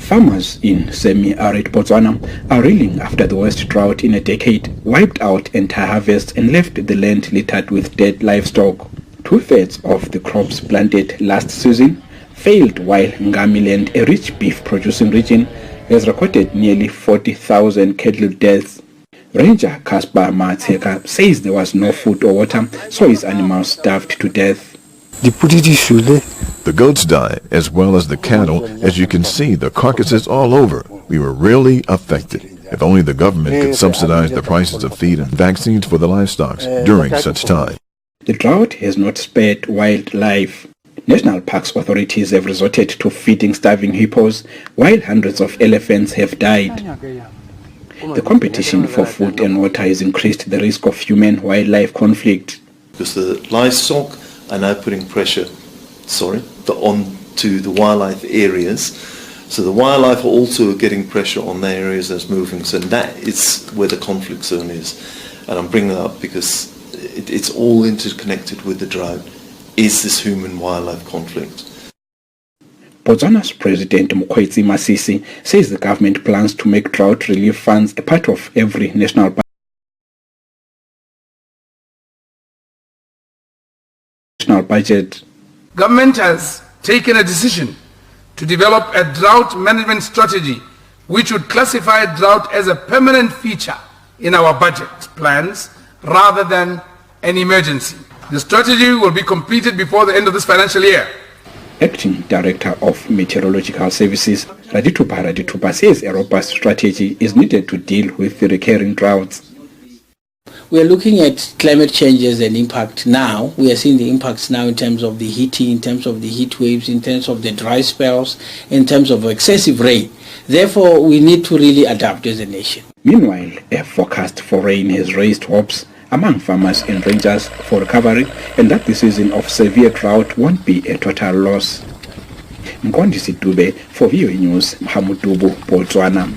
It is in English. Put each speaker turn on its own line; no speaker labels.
Farmers in semi-arid Botswana are reeling after the worst drought in a decade wiped out entire harvests and left the land littered with dead livestock. 2/3 of the crops planted last season failed, while Ngamiland, a rich beef-producing region, has recorded nearly 40,000 cattle deaths. Ranger Caspar Matseka says there was no food or water, so his animals starved to death.
The goats die, as well as the cattle. As you can see, the carcasses all over. We were really affected. If only the government could subsidize the prices of feed and vaccines for the livestock during such time.
The drought has not spared wildlife. National parks authorities have resorted to feeding starving hippos, while hundreds of elephants have died. The competition for food and water has increased the risk of human-wildlife conflict.
Because the livestock are now putting pressure onto the wildlife areas. So the wildlife are also getting pressure on the areas that's moving. So that is where the conflict zone is. And I'm bringing that up because it's all interconnected with the drought. Is this human-wildlife conflict?
Botswana's President Mqondisi Dube says the government plans to make drought relief funds a part of every national budget.
Government has taken a decision to develop a drought management strategy which would classify drought as a permanent feature in our budget plans rather than an emergency. The strategy will be completed before the end of this financial year.
Acting Director of Meteorological Services, Raditupa says a robust strategy is needed to deal with the recurring droughts.
We are looking at climate changes and impact now. We are seeing the impacts now in terms of the heating, in terms of the heat waves, in terms of the dry spells, in terms of excessive rain. Therefore, we need to really adapt as a nation.
Meanwhile, a forecast for rain has raised hopes among farmers and rangers for recovery, and that the season of severe drought won't be a total loss. Mqondisi Dube for VOA News, Gamodubu, Botswana.